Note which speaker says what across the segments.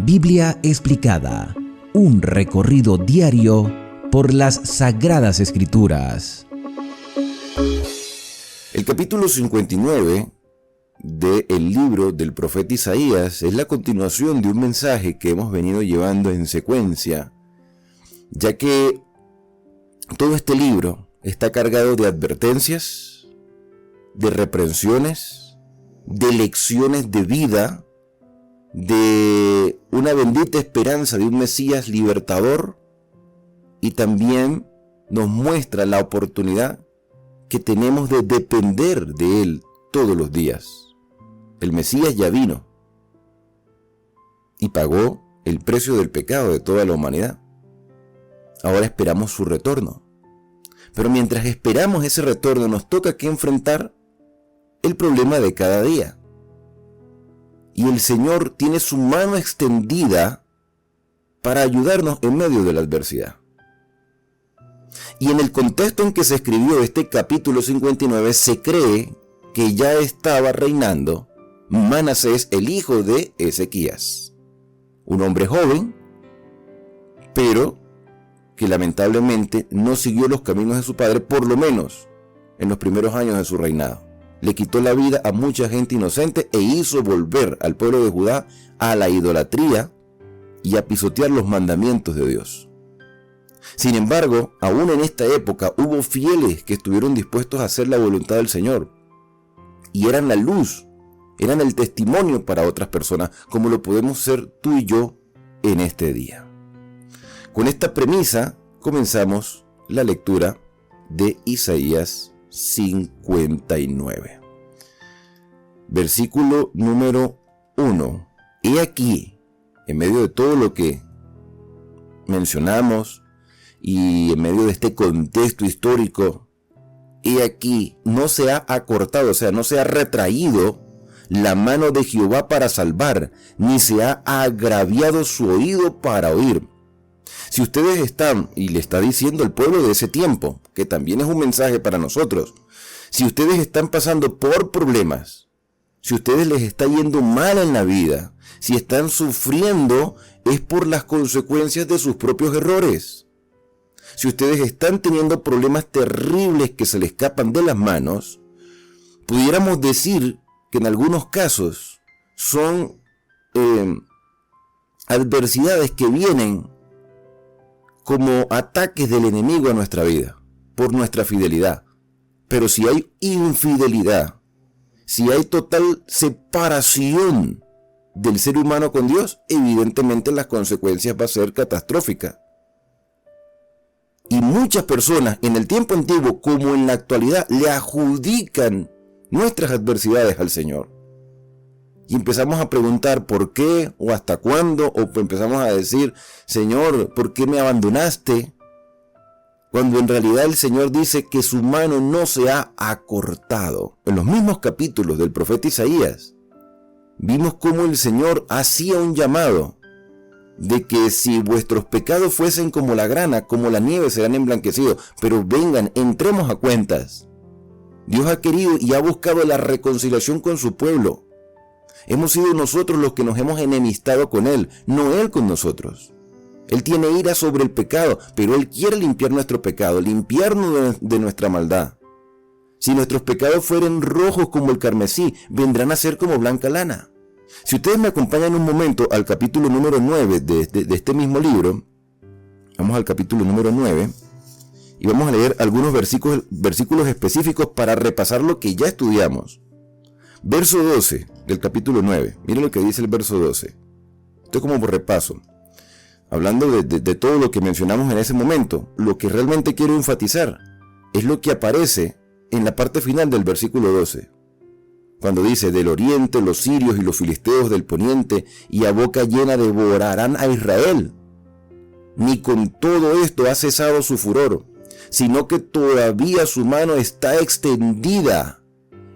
Speaker 1: Biblia explicada, un recorrido diario por las Sagradas Escrituras.
Speaker 2: El capítulo 59 del libro del profeta Isaías es la continuación de un mensaje que hemos venido llevando en secuencia, ya que todo este libro está cargado de advertencias, de reprensiones, de lecciones de vida, de una bendita esperanza de un Mesías libertador, y también nos muestra la oportunidad que tenemos de depender de Él todos los días. El Mesías ya vino y pagó el precio del pecado de toda la humanidad. Ahora esperamos su retorno. Pero mientras esperamos ese retorno, nos toca que enfrentar el problema de cada día. Y el Señor tiene su mano extendida para ayudarnos en medio de la adversidad. Y en el contexto en que se escribió este capítulo 59, se cree que ya estaba reinando Manasés, el hijo de Ezequías. Un hombre joven, pero que lamentablemente no siguió los caminos de su padre, por lo menos en los primeros años de su reinado. Le quitó la vida a mucha gente inocente e hizo volver al pueblo de Judá a la idolatría y a pisotear los mandamientos de Dios. Sin embargo, aún en esta época hubo fieles que estuvieron dispuestos a hacer la voluntad del Señor y eran la luz, eran el testimonio para otras personas, como lo podemos ser tú y yo en este día. Con esta premisa comenzamos la lectura de Isaías 59. Versículo número 1. He aquí, en medio de todo lo que mencionamos y en medio de este contexto histórico, he aquí, no se ha acortado, o sea, no se ha retraído la mano de Jehová para salvar, ni se ha agraviado su oído para oír. Si ustedes están, y le está diciendo el pueblo de ese tiempo, que también es un mensaje para nosotros, si ustedes están pasando por problemas, si ustedes les está yendo mal en la vida, si están sufriendo, es por las consecuencias de sus propios errores. Si ustedes están teniendo problemas terribles que se les escapan de las manos, pudiéramos decir que en algunos casos son adversidades que vienen como ataques del enemigo a nuestra vida, por nuestra fidelidad. Pero si hay infidelidad, si hay total separación del ser humano con Dios, evidentemente las consecuencias van a ser catastróficas. Y muchas personas en el tiempo antiguo como en la actualidad le adjudican nuestras adversidades al Señor. Y empezamos a preguntar por qué o hasta cuándo, o empezamos a decir, Señor, ¿por qué me abandonaste? Cuando en realidad el Señor dice que su mano no se ha acortado. En los mismos capítulos del profeta Isaías, vimos cómo el Señor hacía un llamado de que si vuestros pecados fuesen como la grana, como la nieve serán emblanquecidos, pero vengan, entremos a cuentas. Dios ha querido y ha buscado la reconciliación con su pueblo. Hemos sido nosotros los que nos hemos enemistado con Él, no Él con nosotros. Él tiene ira sobre el pecado, pero Él quiere limpiar nuestro pecado, limpiarnos de nuestra maldad. Si nuestros pecados fueren rojos como el carmesí, vendrán a ser como blanca lana. Si ustedes me acompañan un momento al capítulo número 9 de este mismo libro, vamos al capítulo número 9, y vamos a leer algunos versículos específicos para repasar lo que ya estudiamos. Verso 12 del capítulo 9. Miren lo que dice el verso 12. Esto es como por repaso. Hablando de todo lo que mencionamos en ese momento, lo que realmente quiero enfatizar es lo que aparece en la parte final del versículo 12. Cuando dice, del oriente los sirios y los filisteos del poniente y a boca llena devorarán a Israel. Ni con todo esto ha cesado su furor, sino que todavía su mano está extendida.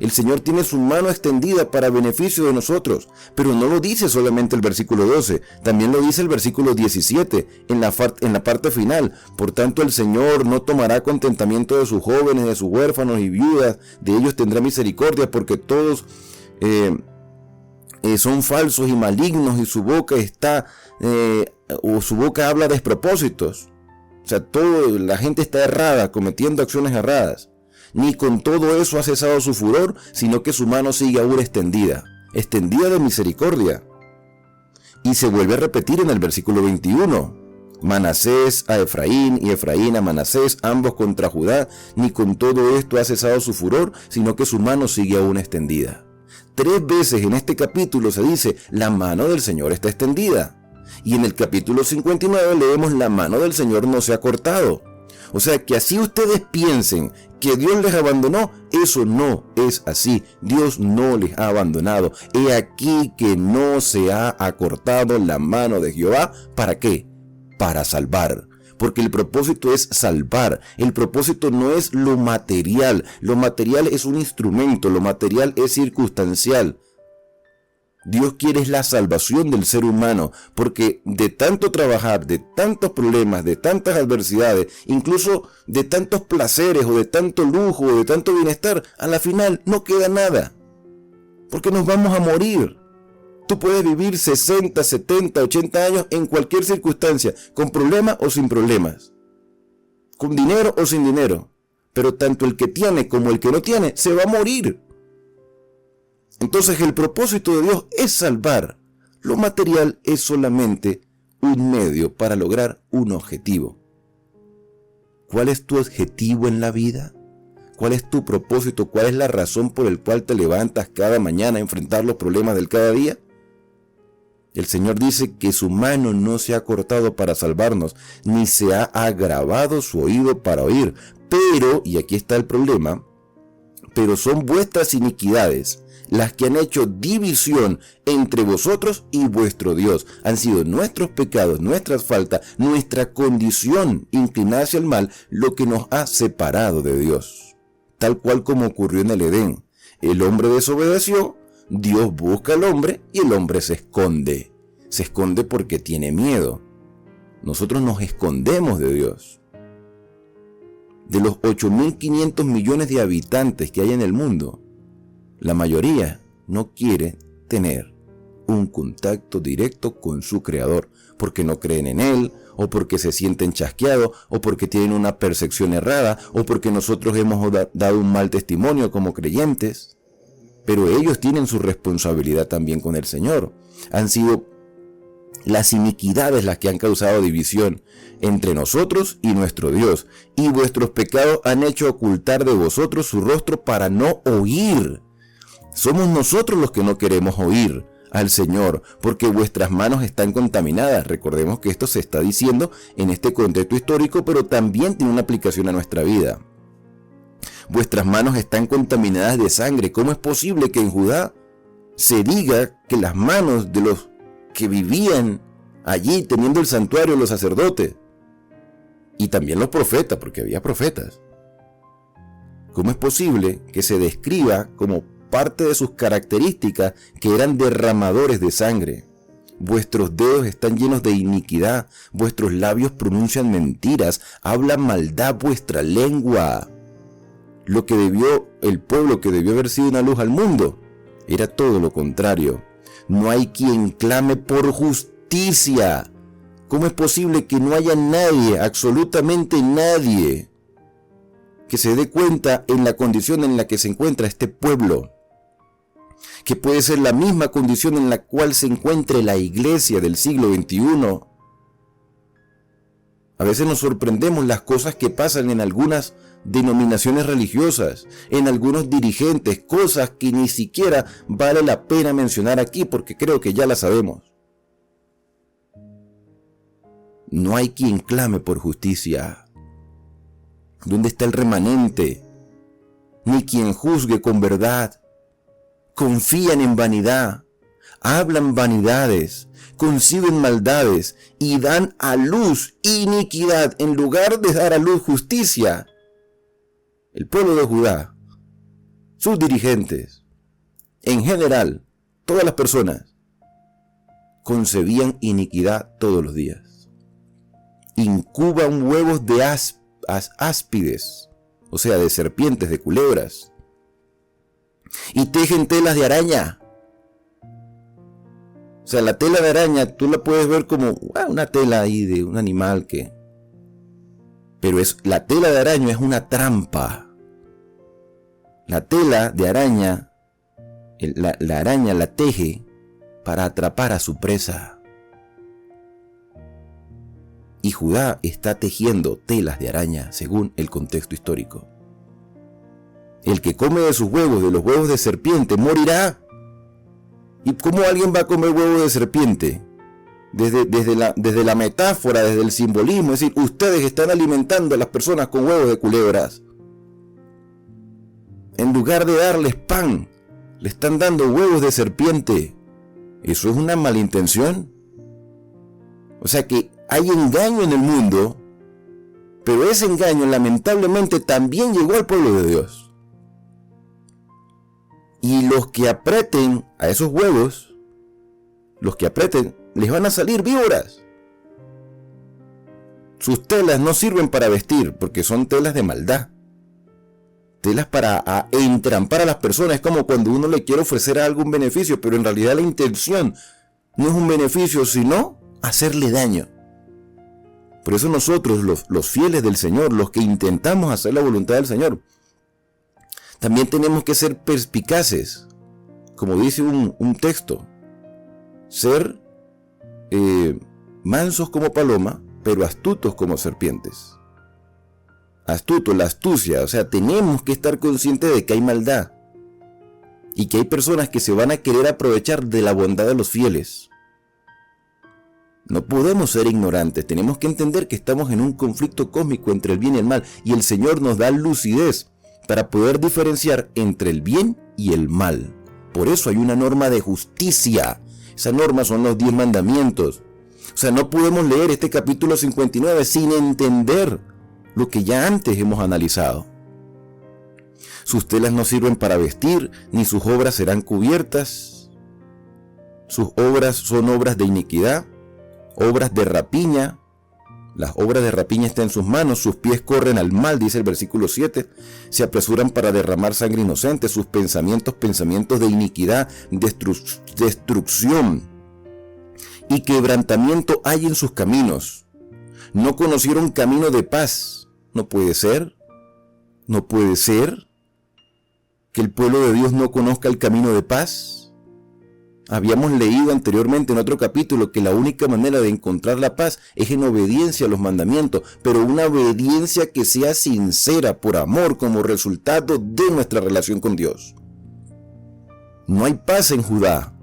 Speaker 2: El Señor tiene su mano extendida para beneficio de nosotros, pero no lo dice solamente el versículo 12, también lo dice el versículo 17, en la parte final. Por tanto, el Señor no tomará contentamiento de sus jóvenes, de sus huérfanos y viudas, de ellos tendrá misericordia, porque todos son falsos y malignos y su boca su boca habla despropósitos. O sea, la gente está errada, cometiendo acciones erradas. Ni con todo eso ha cesado su furor, sino que su mano sigue aún extendida de misericordia. Y se vuelve a repetir en el versículo 21. Manasés a Efraín y Efraín a Manasés, ambos contra Judá, ni con todo esto ha cesado su furor, sino que su mano sigue aún extendida. 3 veces en este capítulo se dice, la mano del Señor está extendida. Y en el capítulo 59 leemos, la mano del Señor no se ha cortado. O sea, que así ustedes piensen que Dios les abandonó, eso no es así. Dios no les ha abandonado. He aquí que no se ha acortado la mano de Jehová. ¿Para qué? Para salvar. Porque el propósito es salvar. El propósito no es lo material. Lo material es un instrumento. Lo material es circunstancial. Dios quiere la salvación del ser humano, porque de tanto trabajar, de tantos problemas, de tantas adversidades, incluso de tantos placeres o de tanto lujo o de tanto bienestar, a la final no queda nada, porque nos vamos a morir. Tú puedes vivir 60, 70, 80 años en cualquier circunstancia, con problemas o sin problemas, con dinero o sin dinero, pero tanto el que tiene como el que no tiene se va a morir. Entonces el propósito de Dios es salvar. Lo material es solamente un medio para lograr un objetivo. ¿Cuál es tu objetivo en la vida? ¿Cuál es tu propósito? ¿Cuál es la razón por la cual te levantas cada mañana a enfrentar los problemas del cada día? El Señor dice que su mano no se ha cortado para salvarnos, ni se ha agravado su oído para oír. Pero, y aquí está el problema, pero son vuestras iniquidades las que han hecho división entre vosotros y vuestro Dios. Han sido nuestros pecados, nuestras faltas, nuestra condición inclinada hacia el mal, lo que nos ha separado de Dios. Tal cual como ocurrió en el Edén. El hombre desobedeció, Dios busca al hombre y el hombre se esconde. Se esconde porque tiene miedo. Nosotros nos escondemos de Dios. De los 8.500 millones de habitantes que hay en el mundo, la mayoría no quiere tener un contacto directo con su Creador, porque no creen en Él, o porque se sienten chasqueados, o porque tienen una percepción errada, o porque nosotros hemos dado un mal testimonio como creyentes. Pero ellos tienen su responsabilidad también con el Señor. Han sido las iniquidades las que han causado división entre nosotros y nuestro Dios, y vuestros pecados han hecho ocultar de vosotros su rostro para no oír. Somos nosotros los que no queremos oír al Señor, porque vuestras manos están contaminadas. Recordemos que esto se está diciendo en este contexto histórico, pero también tiene una aplicación a nuestra vida. Vuestras manos están contaminadas de sangre. ¿Cómo es posible que en Judá se diga que las manos de los que vivían allí teniendo el santuario, los sacerdotes, y también los profetas, porque había profetas, cómo es posible que se describa como parte de sus características que eran derramadores de sangre? Vuestros dedos están llenos de iniquidad, vuestros labios pronuncian mentiras, habla maldad vuestra lengua. Lo que debió el pueblo, que debió haber sido una luz al mundo, era todo lo contrario. No hay quien clame por justicia. ¿Cómo es posible que no haya nadie, absolutamente nadie, que se dé cuenta en la condición en la que se encuentra este pueblo? Que puede ser la misma condición en la cual se encuentre la iglesia del siglo XXI. A veces nos sorprendemos las cosas que pasan en algunas denominaciones religiosas, en algunos dirigentes, cosas que ni siquiera vale la pena mencionar aquí porque creo que ya las sabemos. No hay quien clame por justicia. ¿Dónde está el remanente? Ni quien juzgue con verdad. Confían en vanidad, hablan vanidades, conciben maldades y dan a luz iniquidad en lugar de dar a luz justicia. El pueblo de Judá, sus dirigentes, en general, todas las personas, concebían iniquidad todos los días. Incuban huevos de áspides, o sea, de serpientes, de culebras, y tejen telas de araña. sea, la tela de araña tú la puedes ver como una tela ahí de un animal que... Pero la tela de araña es una trampa. La tela de araña, la araña la teje para atrapar a su presa. Y Judá está tejiendo telas de araña según el contexto histórico. El que come de sus huevos, de los huevos de serpiente, morirá. ¿Y cómo alguien va a comer huevos de serpiente? Desde la metáfora, desde el simbolismo, es decir, ustedes están alimentando a las personas con huevos de culebras. En lugar de darles pan, le están dando huevos de serpiente. ¿Eso es una malintención? O sea que hay engaño en el mundo, pero ese engaño lamentablemente también llegó al pueblo de Dios. Y los que aprieten a esos huevos, les van a salir víboras. Sus telas no sirven para vestir, porque son telas de maldad. Telas para entrampar a las personas. Es como cuando uno le quiere ofrecer algún beneficio, pero en realidad la intención no es un beneficio, sino hacerle daño. Por eso nosotros, los fieles del Señor, los que intentamos hacer la voluntad del Señor, también tenemos que ser perspicaces, como dice un texto, ser mansos como paloma, pero astutos como serpientes. Astuto, la astucia, o sea, tenemos que estar conscientes de que hay maldad y que hay personas que se van a querer aprovechar de la bondad de los fieles. No podemos ser ignorantes, tenemos que entender que estamos en un conflicto cósmico entre el bien y el mal, y el Señor nos da lucidez para poder diferenciar entre el bien y el mal. Por eso hay una norma de justicia. Esa norma son los 10 mandamientos. O sea, no podemos leer este capítulo 59 sin entender lo que ya antes hemos analizado. Sus telas no sirven para vestir, ni sus obras serán cubiertas. Sus obras son obras de iniquidad, obras de rapiña. Las obras de rapiña están en sus manos, sus pies corren al mal, dice el versículo 7, se apresuran para derramar sangre inocente, sus pensamientos de iniquidad, destrucción y quebrantamiento hay en sus caminos. No conocieron camino de paz. No puede ser que el pueblo de Dios no conozca el camino de paz. Habíamos leído anteriormente en otro capítulo que la única manera de encontrar la paz es en obediencia a los mandamientos, pero una obediencia que sea sincera, por amor, como resultado de nuestra relación con Dios. No hay paz en Judá,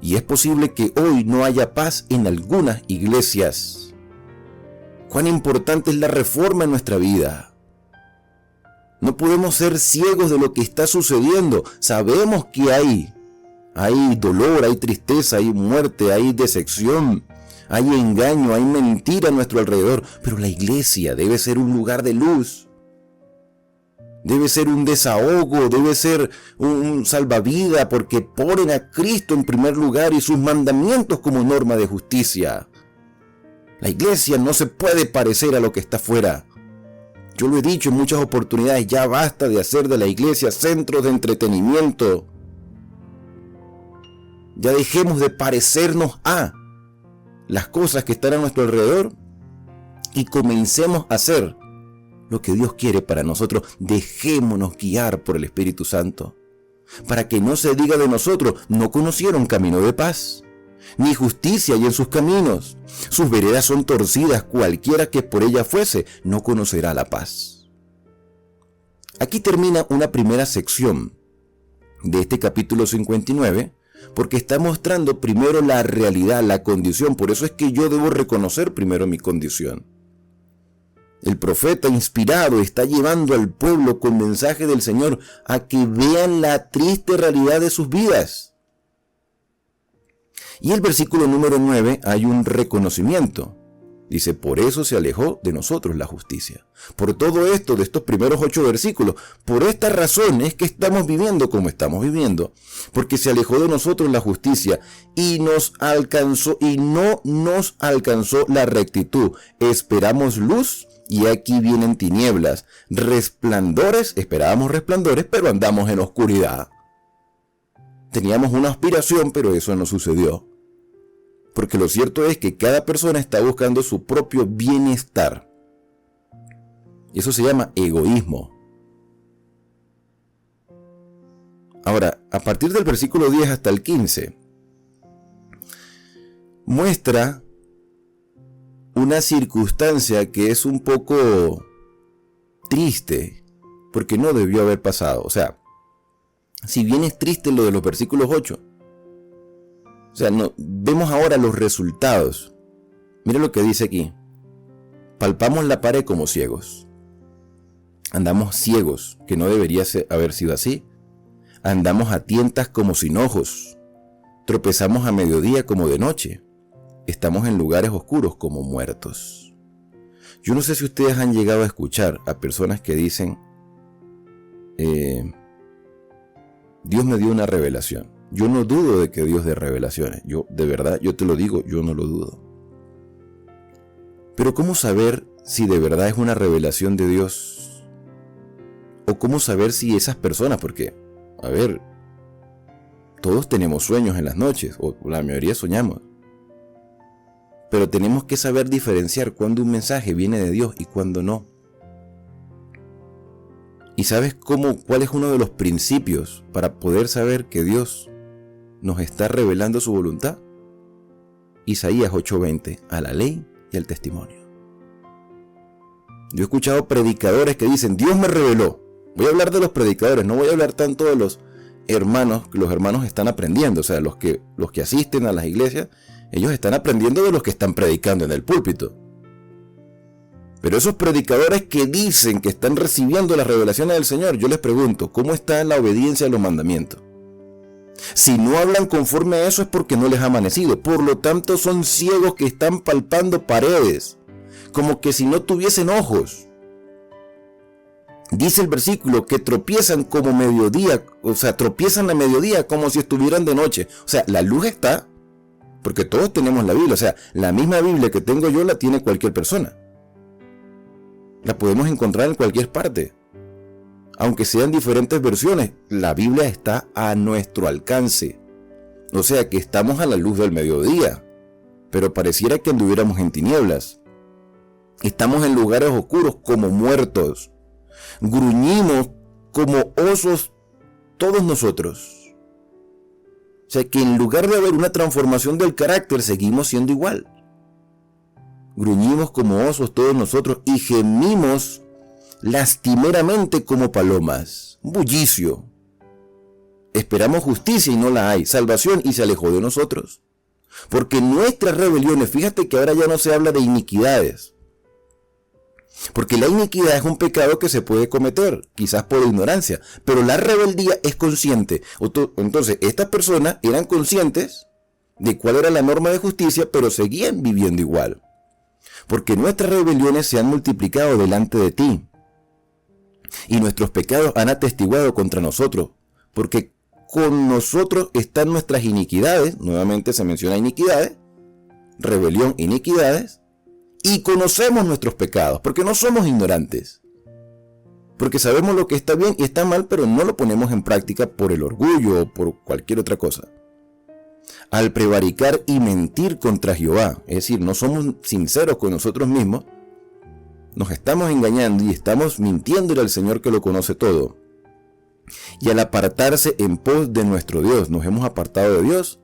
Speaker 2: y es posible que hoy no haya paz en algunas iglesias. Cuán importante es la reforma en nuestra vida. No podemos ser ciegos de lo que está sucediendo. Sabemos que hay dolor, hay tristeza, hay muerte, hay decepción, hay engaño, hay mentira a nuestro alrededor. Pero la iglesia debe ser un lugar de luz. Debe ser un desahogo, debe ser un salvavidas, porque ponen a Cristo en primer lugar y sus mandamientos como norma de justicia. La iglesia no se puede parecer a lo que está afuera. Yo lo he dicho en muchas oportunidades, ya basta de hacer de la iglesia centros de entretenimiento. Ya dejemos de parecernos a las cosas que están a nuestro alrededor y comencemos a hacer lo que Dios quiere para nosotros. Dejémonos guiar por el Espíritu Santo, para que no se diga de nosotros, no conocieron camino de paz, ni justicia hay en sus caminos. Sus veredas son torcidas, cualquiera que por ella fuese, no conocerá la paz. Aquí termina una primera sección de este capítulo 59, porque está mostrando primero la realidad, la condición. Por eso es que yo debo reconocer primero mi condición. El profeta inspirado está llevando al pueblo con mensaje del Señor a que vean la triste realidad de sus vidas. Y el versículo número 9 hay un reconocimiento. Dice, por eso se alejó de nosotros la justicia. Por todo esto, de estos primeros 8 versículos, por esta razón es que estamos viviendo como estamos viviendo, porque se alejó de nosotros la justicia y no nos alcanzó la rectitud. Esperamos luz y aquí vienen tinieblas, resplandores, esperábamos resplandores, pero andamos en oscuridad. Teníamos una aspiración, pero eso no sucedió. Porque lo cierto es que cada persona está buscando su propio bienestar. Y eso se llama egoísmo. Ahora, a partir del versículo 10 hasta el 15, muestra una circunstancia que es un poco triste, porque no debió haber pasado. O sea, si bien es triste lo de los versículos 8, o sea, vemos ahora los resultados. Mira lo que dice aquí. Palpamos la pared como ciegos. Andamos ciegos, que no debería haber sido así. Andamos a tientas como sin ojos. Tropezamos a mediodía como de noche. Estamos en lugares oscuros como muertos. Yo no sé si ustedes han llegado a escuchar a personas que dicen, Dios me dio una revelación. Yo no dudo de que Dios dé revelaciones. Yo, de verdad, yo te lo digo, yo no lo dudo. Pero ¿cómo saber si de verdad es una revelación de Dios? ¿O cómo saber si esas personas, porque, a ver, todos tenemos sueños en las noches, o la mayoría soñamos. Pero tenemos que saber diferenciar cuándo un mensaje viene de Dios y cuándo no. ¿Y sabes cuál es uno de los principios para poder saber que Dios nos está revelando su voluntad? Isaías 8:20, a la ley y al testimonio. Yo he escuchado predicadores que dicen, Dios me reveló. Voy a hablar de los predicadores, no voy a hablar tanto de los hermanos, que los hermanos están aprendiendo, o sea, los que asisten a las iglesias, ellos están aprendiendo de los que están predicando en el púlpito. Pero esos predicadores que dicen que están recibiendo las revelaciones del Señor, yo les pregunto, ¿cómo está la obediencia a los mandamientos? Si no hablan conforme a eso es porque no les ha amanecido. Por lo tanto, son ciegos que están palpando paredes, como que si no tuviesen ojos. Dice el versículo que tropiezan como mediodía, o sea, tropiezan a mediodía como si estuvieran de noche. O sea, la luz está, porque todos tenemos la Biblia, o sea, la misma Biblia que tengo yo la tiene cualquier persona. La podemos encontrar en cualquier parte. Aunque sean diferentes versiones, la Biblia está a nuestro alcance. O sea que estamos a la luz del mediodía, pero pareciera que anduviéramos en tinieblas. Estamos en lugares oscuros como muertos. Gruñimos como osos todos nosotros. O sea que en lugar de haber una transformación del carácter, seguimos siendo igual. Gruñimos como osos todos nosotros y gemimos lastimeramente como palomas. Bullicio. Esperamos justicia y no la hay, salvación y se alejó de nosotros. Porque nuestras rebeliones, fíjate que ahora ya no se habla de iniquidades. Porque la iniquidad es un pecado que se puede cometer, quizás por ignorancia, pero la rebeldía es consciente. Entonces, estas personas eran conscientes de cuál era la norma de justicia, pero seguían viviendo igual. Porque nuestras rebeliones se han multiplicado delante de ti. Y nuestros pecados han atestiguado contra nosotros. Porque con nosotros están nuestras iniquidades. Nuevamente se menciona iniquidades. Rebelión, iniquidades. Y conocemos nuestros pecados. Porque no somos ignorantes. Porque sabemos lo que está bien y está mal, pero no lo ponemos en práctica por el orgullo o por cualquier otra cosa. Al prevaricar y mentir contra Jehová, es decir, no somos sinceros con nosotros mismos, nos estamos engañando y estamos mintiéndole al Señor que lo conoce todo. Y al apartarse en pos de nuestro Dios, nos hemos apartado de Dios.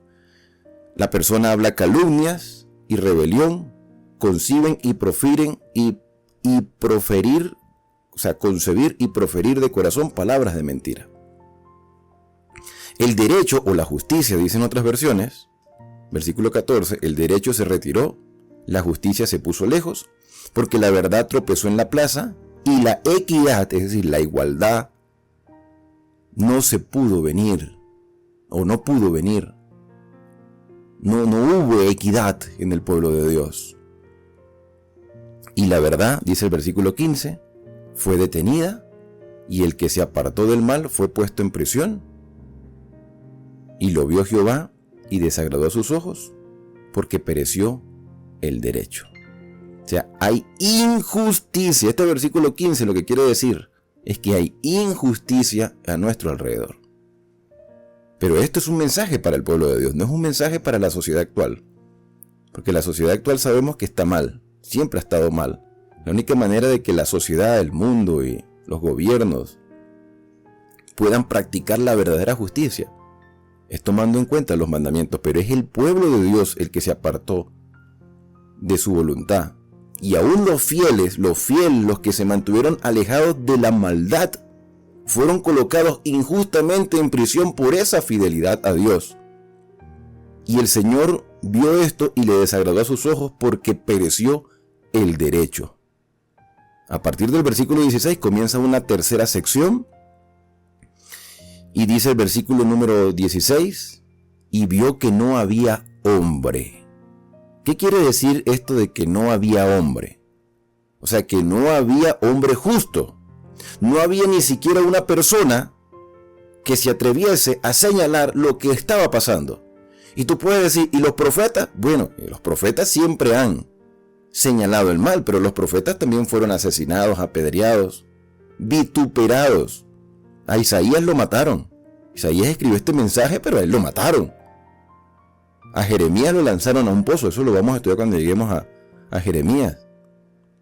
Speaker 2: La persona habla calumnias y rebelión, conciben y profieren y proferir, o sea, concebir y proferir de corazón palabras de mentira. El derecho o la justicia, dicen otras versiones, versículo 14, el derecho se retiró, la justicia se puso lejos, porque la verdad tropezó en la plaza y la equidad, es decir, la igualdad, no se pudo venir, o no pudo venir. No hubo equidad en el pueblo de Dios. Y la verdad, dice el versículo 15, fue detenida y el que se apartó del mal fue puesto en prisión. Y lo vio Jehová y desagradó a sus ojos, porque pereció el derecho. O sea, hay injusticia. Este versículo 15 lo que quiere decir es que hay injusticia a nuestro alrededor. Pero esto es un mensaje para el pueblo de Dios, no es un mensaje para la sociedad actual. Porque la sociedad actual sabemos que está mal, siempre ha estado mal. La única manera de que la sociedad, el mundo y los gobiernos puedan practicar la verdadera justicia es tomando en cuenta los mandamientos, pero es el pueblo de Dios el que se apartó de su voluntad. Y aún los fieles, los que se mantuvieron alejados de la maldad, fueron colocados injustamente en prisión por esa fidelidad a Dios. Y el Señor vio esto y le desagradó a sus ojos porque pereció el derecho. A partir del versículo 16 comienza una tercera sección y dice el versículo número 16, y vio que no había hombre. ¿Qué quiere decir esto de que no había hombre? O sea, que no había hombre justo. No había ni siquiera una persona que se atreviese a señalar lo que estaba pasando. Y tú puedes decir, ¿y los profetas? Bueno, los profetas siempre han señalado el mal, pero los profetas también fueron asesinados, apedreados, vituperados. A Isaías lo mataron. Isaías escribió este mensaje, pero a él lo mataron. A Jeremías lo lanzaron a un pozo. Eso lo vamos a estudiar cuando lleguemos a Jeremías.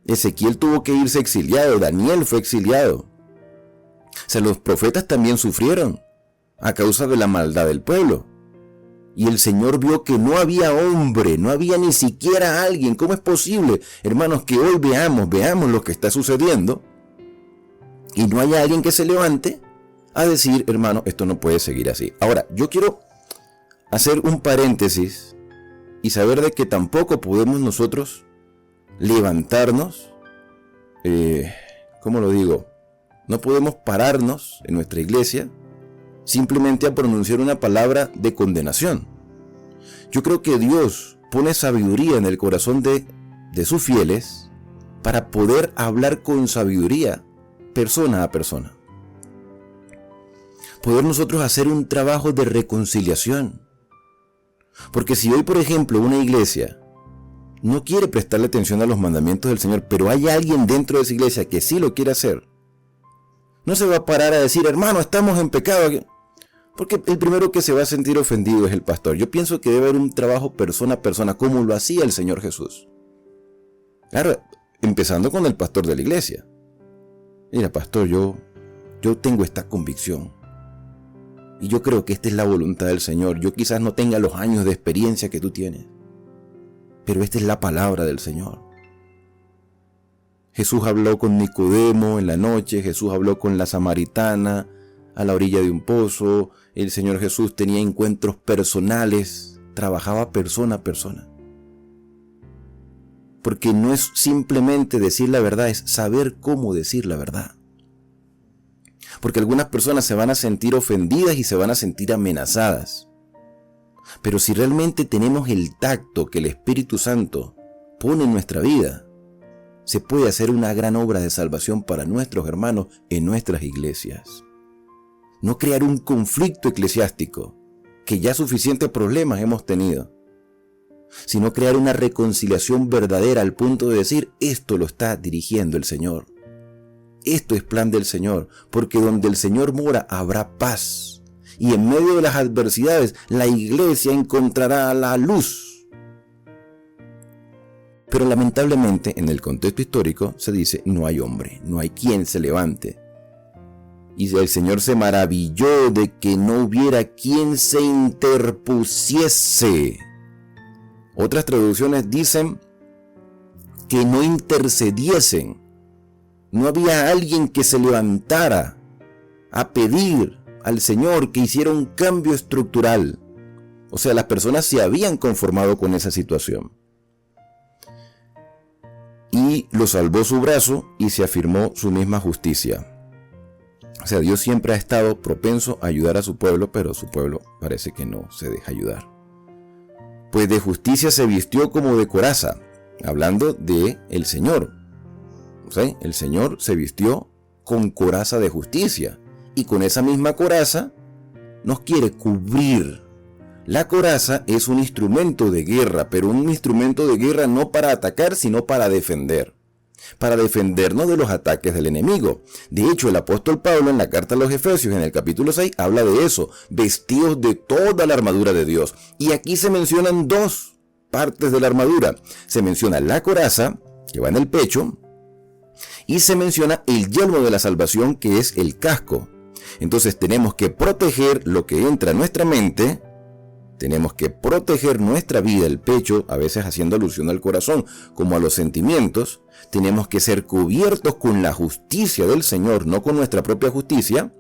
Speaker 2: Ezequiel tuvo que irse exiliado. Daniel fue exiliado. O sea, los profetas también sufrieron a causa de la maldad del pueblo. Y el Señor vio que no había hombre, no había ni siquiera alguien. ¿Cómo es posible, hermanos, que hoy veamos lo que está sucediendo y no haya alguien que se levante a decir, hermano, esto no puede seguir así? Ahora, yo quiero hacer un paréntesis y saber de que tampoco podemos nosotros levantarnos, ¿cómo lo digo? No podemos pararnos en nuestra iglesia simplemente a pronunciar una palabra de condenación. Yo creo que Dios pone sabiduría en el corazón de sus fieles para poder hablar con sabiduría persona a persona. Poder nosotros hacer un trabajo de reconciliación. Porque si hoy, por ejemplo, una iglesia no quiere prestarle atención a los mandamientos del Señor, pero hay alguien dentro de esa iglesia que sí lo quiere hacer, no se va a parar a decir, hermano, estamos en pecado. Porque el primero que se va a sentir ofendido es el pastor. Yo pienso que debe haber un trabajo persona a persona, como lo hacía el Señor Jesús. Claro, empezando con el pastor de la iglesia. Mira, pastor, yo tengo esta convicción. Y yo creo que esta es la voluntad del Señor. Yo quizás no tenga los años de experiencia que tú tienes, pero esta es la palabra del Señor. Jesús habló con Nicodemo en la noche, Jesús habló con la samaritana a la orilla de un pozo. El Señor Jesús tenía encuentros personales, trabajaba persona a persona. Porque no es simplemente decir la verdad, es saber cómo decir la verdad. Porque algunas personas se van a sentir ofendidas y se van a sentir amenazadas. Pero si realmente tenemos el tacto que el Espíritu Santo pone en nuestra vida, se puede hacer una gran obra de salvación para nuestros hermanos en nuestras iglesias. No crear un conflicto eclesiástico, que ya suficientes problemas hemos tenido, sino crear una reconciliación verdadera al punto de decir, esto lo está dirigiendo el Señor. Esto es plan del Señor, porque donde el Señor mora habrá paz. Y en medio de las adversidades, la iglesia encontrará la luz. Pero lamentablemente, en el contexto histórico, se dice, no hay hombre, no hay quien se levante. Y el Señor se maravilló de que no hubiera quien se interpusiese. Otras traducciones dicen que no intercediesen. No había alguien que se levantara a pedir al Señor que hiciera un cambio estructural. O sea, las personas se habían conformado con esa situación. Y lo salvó su brazo y se afirmó su misma justicia. O sea, Dios siempre ha estado propenso a ayudar a su pueblo, pero su pueblo parece que no se deja ayudar. Pues de justicia se vistió como de coraza, hablando de el Señor. O sea, el Señor se vistió con coraza de justicia. Y con esa misma coraza nos quiere cubrir. La coraza es un instrumento de guerra, pero un instrumento de guerra no para atacar, sino para defender. Para defendernos de los ataques del enemigo. De hecho, el apóstol Pablo en la carta a los Efesios, en el capítulo 6, habla de eso, vestidos de toda la armadura de Dios. Y aquí se mencionan dos partes de la armadura. Se menciona la coraza, que va en el pecho, y se menciona el yelmo de la salvación, que es el casco. Entonces tenemos que proteger lo que entra a nuestra mente, tenemos que proteger nuestra vida, el pecho, a veces haciendo alusión al corazón, como a los sentimientos. Tenemos que ser cubiertos con la justicia del Señor, no con nuestra propia justicia.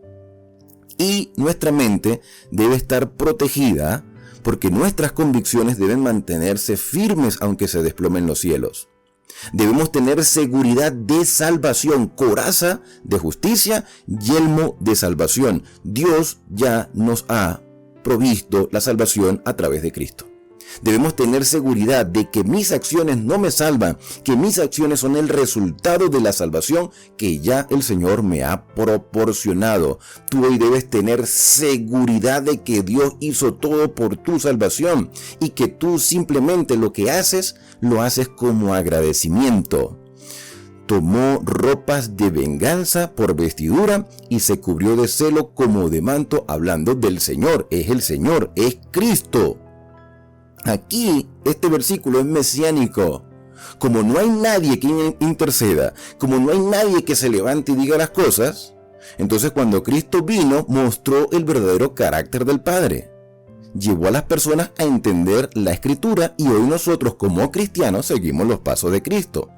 Speaker 2: Y nuestra mente debe estar protegida porque nuestras convicciones deben mantenerse firmes aunque se desplomen los cielos. Debemos tener seguridad de salvación, coraza de justicia, yelmo de salvación. Dios ya nos ha provisto la salvación a través de Cristo. Debemos tener seguridad de que mis acciones no me salvan, que mis acciones son el resultado de la salvación que ya el Señor me ha proporcionado. Tú hoy debes tener seguridad de que Dios hizo todo por tu salvación y que tú simplemente lo que haces, lo haces como agradecimiento. Tomó ropas de venganza por vestidura y se cubrió de celo como de manto, hablando del Señor. Es el Señor, es Cristo. Aquí este versículo es mesiánico. Como no hay nadie que interceda, como no hay nadie que se levante y diga las cosas, entonces cuando Cristo vino mostró el verdadero carácter del Padre. Llevó a las personas a entender la Escritura y hoy nosotros como cristianos seguimos los pasos de Cristo.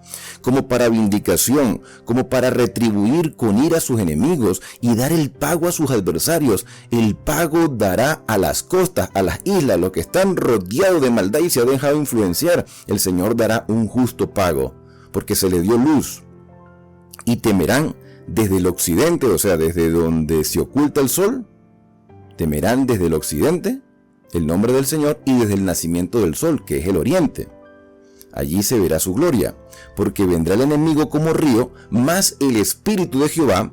Speaker 2: Como para vindicación, como para retribuir con ira a sus enemigos y dar el pago a sus adversarios. El pago dará a las costas, a las islas, los que están rodeados de maldad y se han dejado influenciar. El Señor dará un justo pago porque se le dio luz. Y temerán desde el occidente, o sea, desde donde se oculta el sol. Temerán desde el occidente el nombre del Señor y desde el nacimiento del sol, que es el oriente. Allí se verá su gloria, porque vendrá el enemigo como río, mas el Espíritu de Jehová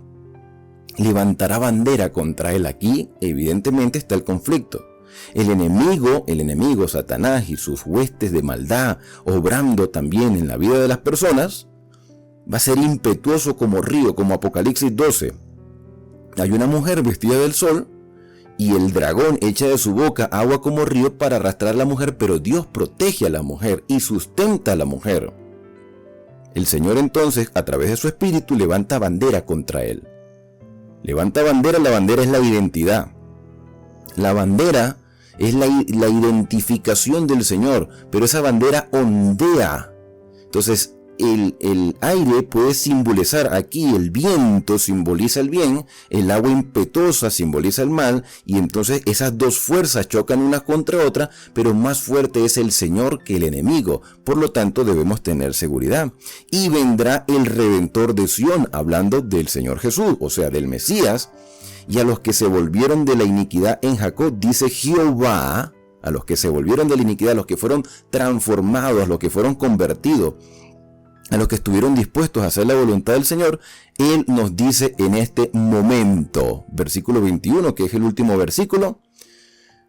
Speaker 2: levantará bandera contra él. Aquí evidentemente está el conflicto. El enemigo Satanás y sus huestes de maldad, obrando también en la vida de las personas, va a ser impetuoso como río, como Apocalipsis 12. Hay una mujer vestida del sol, y el dragón echa de su boca agua como río para arrastrar a la mujer, pero Dios protege a la mujer y sustenta a la mujer. El Señor entonces, a través de su Espíritu, levanta bandera contra él. Levanta bandera, la bandera es la identidad. La bandera es la identificación del Señor, pero esa bandera ondea. Entonces, el aire puede simbolizar aquí, el viento simboliza el bien, el agua impetuosa simboliza el mal, y entonces esas dos fuerzas chocan una contra otra, pero más fuerte es el Señor que el enemigo. Por lo tanto, debemos tener seguridad. Y vendrá el Redentor de Sión, hablando del Señor Jesús, o sea, del Mesías, y a los que se volvieron de la iniquidad en Jacob, dice Jehová, a los que se volvieron de la iniquidad, a los que fueron transformados, a los que fueron convertidos, a los que estuvieron dispuestos a hacer la voluntad del Señor, Él nos dice en este momento, versículo 21, que es el último versículo,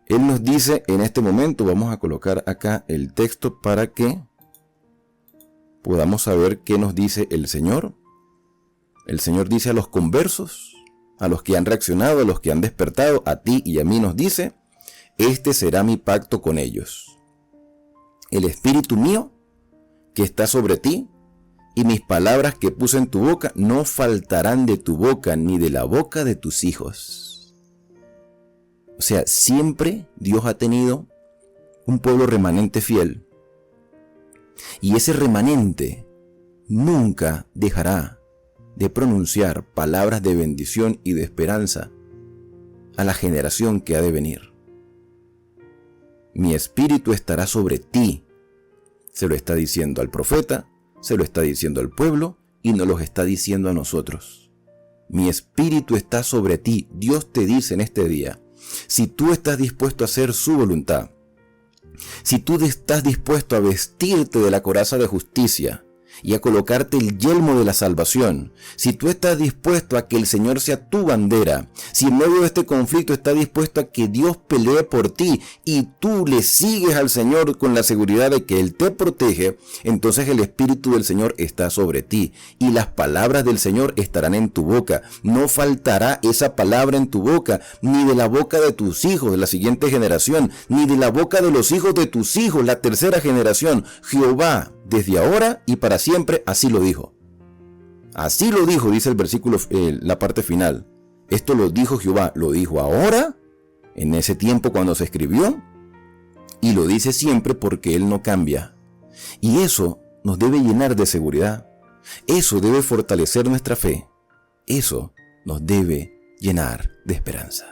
Speaker 2: Él nos dice en este momento, vamos a colocar acá el texto para que podamos saber qué nos dice el Señor. El Señor dice a los conversos, a los que han reaccionado, a los que han despertado, a ti y a mí nos dice, este será mi pacto con ellos. El Espíritu mío que está sobre ti, y mis palabras que puse en tu boca no faltarán de tu boca ni de la boca de tus hijos. O sea, siempre Dios ha tenido un pueblo remanente fiel. Y ese remanente nunca dejará de pronunciar palabras de bendición y de esperanza a la generación que ha de venir. Mi espíritu estará sobre ti. Se lo está diciendo al profeta, se lo está diciendo al pueblo y nos lo está diciendo a nosotros. Mi espíritu está sobre ti. Dios te dice en este día, si tú estás dispuesto a hacer su voluntad, si tú estás dispuesto a vestirte de la coraza de justicia y a colocarte el yelmo de la salvación, si tú estás dispuesto a que el Señor sea tu bandera, si en medio de este conflicto estás dispuesto a que Dios pelee por ti y tú le sigues al Señor con la seguridad de que Él te protege, entonces el Espíritu del Señor está sobre ti y las palabras del Señor estarán en tu boca. No faltará esa palabra en tu boca, ni de la boca de tus hijos de la siguiente generación, ni de la boca de los hijos de tus hijos, la tercera generación. Jehová, desde ahora y para siempre, así lo dijo. Así lo dijo, dice el versículo, la parte final. Esto lo dijo Jehová, lo dijo ahora, en ese tiempo cuando se escribió, y lo dice siempre porque Él no cambia. Y eso nos debe llenar de seguridad. Eso debe fortalecer nuestra fe. Eso nos debe llenar de esperanza.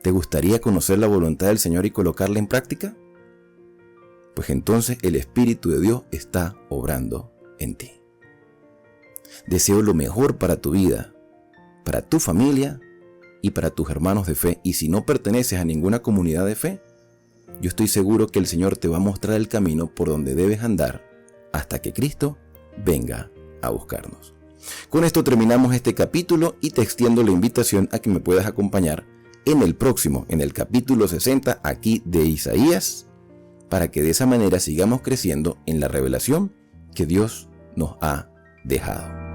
Speaker 2: ¿Te gustaría conocer la voluntad del Señor y colocarla en práctica? Pues entonces el Espíritu de Dios está obrando en ti. Deseo lo mejor para tu vida, para tu familia y para tus hermanos de fe. Y si no perteneces a ninguna comunidad de fe, yo estoy seguro que el Señor te va a mostrar el camino por donde debes andar hasta que Cristo venga a buscarnos. Con esto terminamos este capítulo y te extiendo la invitación a que me puedas acompañar en el próximo, en el capítulo 60 aquí de Isaías, para que de esa manera sigamos creciendo en la revelación que Dios nos ha dejado.